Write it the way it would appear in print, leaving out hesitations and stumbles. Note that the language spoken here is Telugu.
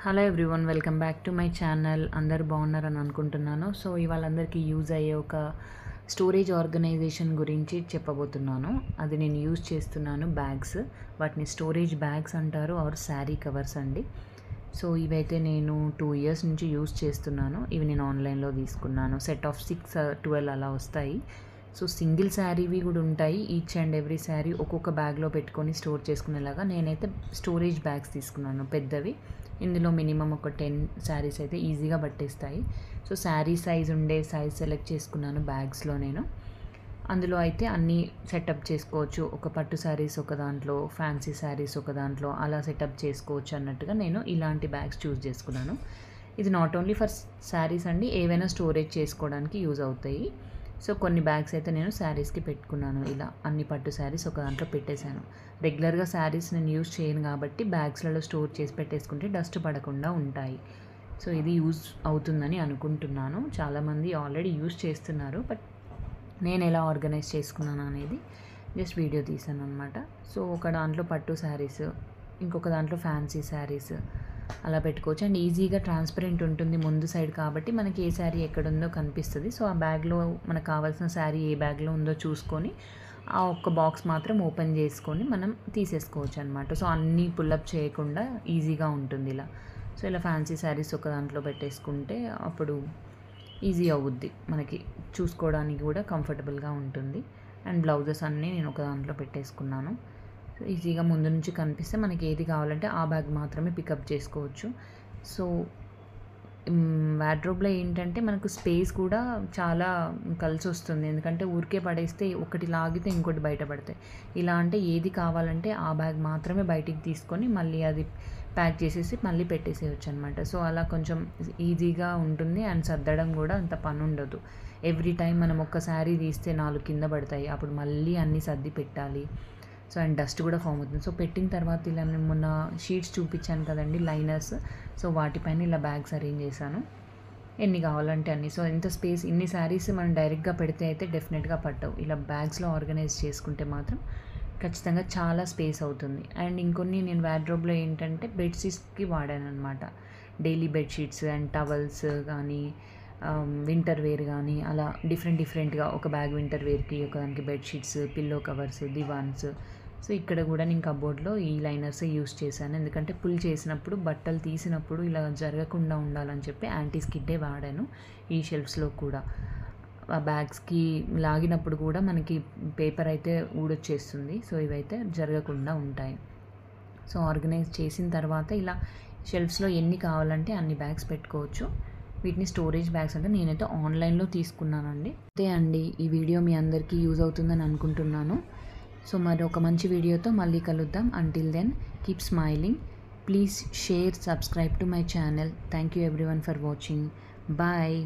Hello everyone, welcome back to my channel. అందరు బాగున్నారని అనుకుంటున్నాను. సో ఇవాళ అందరికీ యూజ్ అయ్యే ఒక స్టోరేజ్ ఆర్గనైజేషన్ గురించి చెప్పబోతున్నాను. అది నేను యూజ్ చేస్తున్నాను. బ్యాగ్స్, వాటిని స్టోరేజ్ బ్యాగ్స్ అంటారు ఆర్ శారీ కవర్స్ అండి. సో ఇవైతే నేను 2 ఇయర్స్ నుంచి యూజ్ చేస్తున్నాను. ఇవి నేను ఆన్లైన్లో తీసుకున్నాను. సెట్ ఆఫ్ 6 12 అలా వస్తాయి. సో సింగిల్ శారీవి కూడా ఉంటాయి. ఈచ్ అండ్ ఎవ్రీ శారీ ఒక్కొక్క బ్యాగ్లో పెట్టుకొని స్టోర్ చేసుకునేలాగా నేనైతే స్టోరేజ్ బ్యాగ్స్ తీసుకున్నాను, పెద్దవి. ఇందులో మినిమం ఒక 10 శారీస్ అయితే ఈజీగా పట్టేస్తాయి. సో శారీ సైజ్ ఉండే సైజ్ సెలెక్ట్ చేసుకున్నాను బ్యాగ్స్లో నేను. అందులో అయితే అన్నీ సెటప్ చేసుకోవచ్చు. ఒక పట్టు శారీస్ ఒక దాంట్లో, ఫ్యాన్సీ శారీస్ ఒక దాంట్లో, అలా సెటప్ చేసుకోవచ్చు అన్నట్టుగా నేను ఇలాంటి బ్యాగ్స్ చూస్ చేసుకున్నాను. ఇది నాట్ ఓన్లీ ఫర్ శారీస్ అండి, ఏవైనా స్టోరేజ్ చేసుకోవడానికి యూజ్ అవుతాయి. సో కొన్ని బ్యాగ్స్ అయితే నేను శారీస్కి పెట్టుకున్నాను. ఇలా అన్ని పట్టు శారీస్ ఒక దాంట్లో పెట్టేశాను. రెగ్యులర్గా శారీస్ నేను యూజ్ చేయను కాబట్టి బ్యాగ్స్లలో స్టోర్ చేసి పెట్టేసుకుంటే డస్ట్ పడకుండా ఉంటాయి. సో ఇది యూజ్ అవుతుందని అనుకుంటున్నాను. చాలామంది ఆల్రెడీ యూజ్ చేస్తున్నారు, బట్ నేను ఎలా ఆర్గనైజ్ చేసుకున్నాను అనేది జస్ట్ వీడియో తీసాను అనమాట. సో ఒక దాంట్లో పట్టు శారీస్, ఇంకొక దాంట్లో ఫ్యాన్సీ శారీస్ అలా పెట్టుకోవచ్చు. అండ్ ఈజీగా ట్రాన్స్పరెంట్ ఉంటుంది ముందు సైడ్ కాబట్టి మనకి ఏ శారీ ఎక్కడుందో కనిపిస్తుంది. సో ఆ బ్యాగ్లో మనకు కావాల్సిన శారీ ఏ బ్యాగ్లో ఉందో చూసుకొని ఆ ఒక్క బాక్స్ మాత్రం ఓపెన్ చేసుకొని మనం తీసేసుకోవచ్చు అనమాట. సో అన్నీ పుల్లప్ చేయకుండా ఈజీగా ఉంటుంది ఇలా. సో ఇలా ఫ్యాన్సీ శారీస్ ఒక దాంట్లో పెట్టేసుకుంటే అప్పుడు ఈజీ అవుద్ది, మనకి చూసుకోవడానికి కూడా కంఫర్టబుల్గా ఉంటుంది. అండ్ బ్లౌజెస్ అన్నీ నేను ఒక దాంట్లో పెట్టేసుకున్నాను. ఈజీగా ముందు నుంచి కనిపిస్తే మనకి ఏది కావాలంటే ఆ బ్యాగ్ మాత్రమే పికప్ చేసుకోవచ్చు. సో వార్డ్రోబ్లో ఏంటంటే మనకు స్పేస్ కూడా చాలా కలిసి వస్తుంది. ఎందుకంటే ఊరికే పడేస్తే ఒకటి లాగితే ఇంకోటి బయటపడతాయి. ఇలా అంటే ఏది కావాలంటే ఆ బ్యాగ్ మాత్రమే బయటికి తీసుకొని మళ్ళీ అది ప్యాక్ చేసేసి మళ్ళీ పెట్టేసేయచ్చు అనమాట. సో అలా కొంచెం ఈజీగా ఉంటుంది. అండ్ సర్దడం కూడా అంత పని ఉండదు. ఎవ్రీ టైం మనం ఒక్క శారీ తీస్తే 4 కింద పడతాయి, అప్పుడు మళ్ళీ అన్నీ సర్ది పెట్టాలి. సో అండ్ డస్ట్ కూడా ఫామ్ అవుతుంది. సో పెట్టిన తర్వాత ఇలా నేను మొన్న షీట్స్ చూపించాను కదండి, లైనర్స్. సో వాటిపైన ఇలా బ్యాగ్స్ అరేంజ్ చేశాను, ఎన్ని కావాలంటే అన్ని. సో ఎంత స్పేస్, ఇన్ని శారీస్ మనం డైరెక్ట్గా పెడితే అయితే డెఫినెట్గా పట్టవు. ఇలా బ్యాగ్స్లో ఆర్గనైజ్ చేసుకుంటే మాత్రం ఖచ్చితంగా చాలా స్పేస్ అవుతుంది. అండ్ ఇంకొన్ని నేను వార్డ్రోబ్లో ఏంటంటే బెడ్షీట్స్కి వాడాను అనమాట. డైలీ బెడ్షీట్స్ అండ్ టవల్స్ కానీ, వింటర్ వేర్ కానీ, అలా డిఫరెంట్గా ఒక బ్యాగ్ వింటర్ వేర్కి, ఒక దానికి బెడ్షీట్స్, పిల్లో కవర్స్, దివాన్స్. సో ఇక్కడ కూడా నేను కబోర్డ్లో ఈ లైనర్స్ యూస్ చేశాను. ఎందుకంటే పుల్ చేసినప్పుడు, బట్టలు తీసినప్పుడు ఇలా జరగకుండా ఉండాలని చెప్పి యాంటీ స్కిడ్డే వాడాను ఈ షెల్ఫ్స్లో కూడా. ఆ బ్యాగ్స్కి లాగినప్పుడు కూడా మనకి పేపర్ అయితే ఊడొచ్చేస్తుంది. సో ఇవైతే జరగకుండా ఉంటాయి. సో ఆర్గనైజ్ చేసిన తర్వాత ఇలా షెల్ఫ్స్లో ఎన్ని కావాలంటే అన్ని బ్యాగ్స్ పెట్టుకోవచ్చు. వీటిని స్టోరేజ్ బ్యాగ్స్ అంటే నేనైతే ఆన్లైన్లో తీసుకున్నానండి. అంతే అండి, ఈ వీడియో మీ అందరికీ యూజ్ అవుతుందని అనుకుంటున్నాను. సో మరి ఒక మంచి వీడియోతో మళ్ళీ కలుద్దాం. Until then keep smiling. Please share, subscribe to my channel. Thank you everyone for watching. Bye.